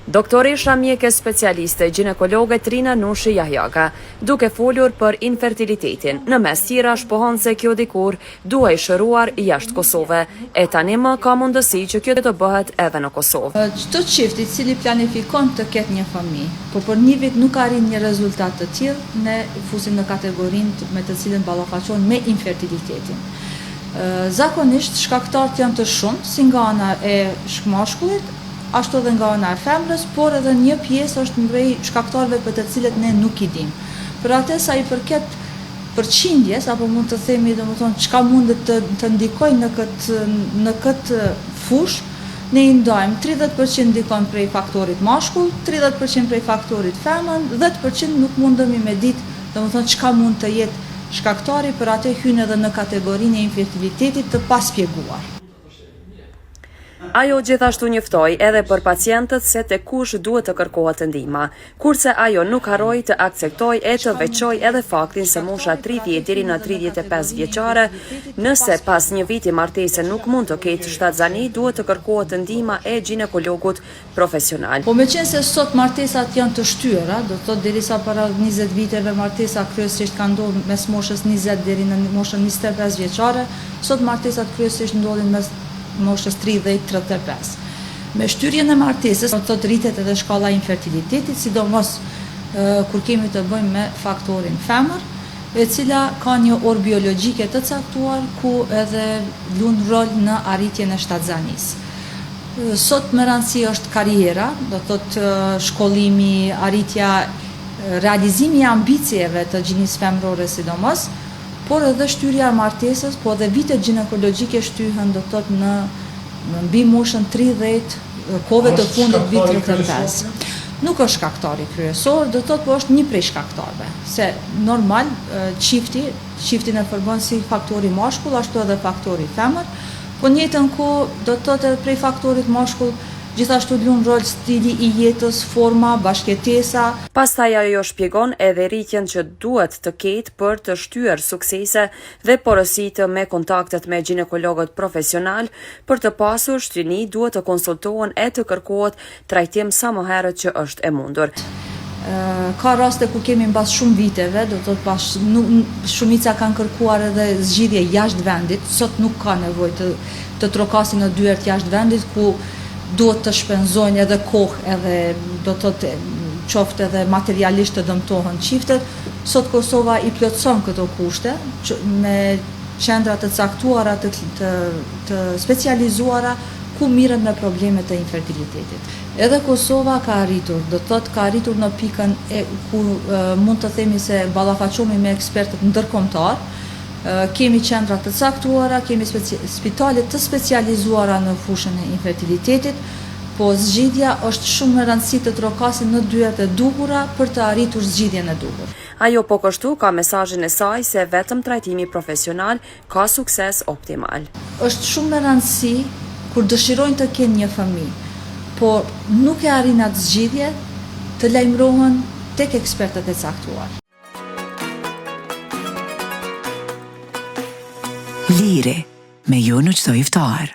Doktoresha mjeke specialiste ginekologe Trina Nushi Jahjaka, duke folur për infertilitetin, në mes tjera shpohon se kjo dikur duhej shëruar jashtë Kosove, e tani më ka mundësi që kjo të bëhet edhe në Kosovë. Çdo çift i cili planifikon të ketë një fëmijë, por për një vit nuk arrin një rezultat të tillë, ne fusim në kategorinë me të cilën ballafaqohen me infertilitetin. Zakonisht shkaktarët janë të shumtë, si nga ana e mashkullit, ashtu edhe nga ana e femrës, por edhe një pjesë është ndrej shkaktarëve për të cilët ne nuk i dim. Për atë sa i përket përqindjes, apo mund të themi domethënë çka mundet të ndikojë në këtë fushë, ne i ndajmë 30% ndikon prej faktorit mashkull, 30% prej faktorit femën, 10% nuk mundemi me ditë, domethënë çka mund të jetë shkaktari, për atë hyn edhe në kategorinë e infertilitetit të paspjeguar. Ajo gjithashtu njoftoi edhe për pacientët se te kush duhet të kërkohet ndihma, kurse ajo nuk harroi të akceptojë e të veçojë edhe faktin se mosha 30 deri në 35 vjeçare, nëse pas një viti martese nuk mund të ketë shtatzani, duhet të kërkohet ndihma e ginekologut profesional. Po meqense sot martesat janë të shtyera, do të thotë derisa para 20 viteve martesa kryesisht kanë ndodhur mes moshës 20 deri në moshën 25 vjeçare, sot martesat kryesisht ndodhin mes moshës 30-35. Me shtyrjen e martesës, do të thotë rritet edhe shkalla e infertilitetit, sidomos kur kemi të bëjmë me faktorin femër, e cila ka një orë biologjike të caktuar ku edhe lund rol në arritjen e shtatzanisë. Sot me rëndësi është karriera, do të thotë shkollimi, arritja, realizimi i ambicijeve të gjinisë femrore sidomos, por edhe shtyrja e martesës, po edhe vitet ginekologjike shtyhen do të thotë në mbi moshën 30, kohëve të fundit vit 35. Nuk është shkaktari kryesor, do të thotë po është një prej shkaktarëve, se normal çiftin e përbën si faktori mashkull, ashtu edhe faktori femër, po në njëjtën kohë do të thotë edhe prej faktorit mashkull gjithashtu lund rol stili i jetës, forma, bashkëtesa. Pastaj ajo shpjegon edhe rritjen që duhet të ketë për të shtyer suksese dhe porositë me kontaktet me ginekologët profesional, për të pasur shtyni duhet të konsultohen e të kërkohet trajtim sa më herët që është e mundur. Ka raste ku kemi mbas shumë viteve, do të thotë shumica kanë kërkuar edhe zgjidhje jashtë vendit, sot nuk ka nevojë të trokasin në dyert jashtë vendit, ku duhet të shpenzojnë edhe kohë, edhe do të thotë qoftë edhe materialisht të dëmtohen çiftet. Sot Kosova i plotson këto kushte me qendra të caktuara të specializuara ku mirën me problemet të infertilitetit. Edhe Kosova ka arritur, do të thotë ka arritur në pikën ku mund të themi se ballafaqohemi me ekspertët ndërkombëtar. Kemi qendra të caktuara, kemi spitale të specializuara në fushën e infertilitetit, po zgjidhja është shumë me rëndësi të trokasin në dyert e duhura për të arritur zgjidhjen e duhur. Ajo po kështu ka mesazhin e saj se vetëm trajtimi profesional ka sukses optimal. Është shumë me rëndësi kur dëshirojnë të kenë një fëmijë, por nuk e arrin atë zgjidhje, të lajmërohen tek ekspertët e caktuar. Lire me ju në çdo iftar.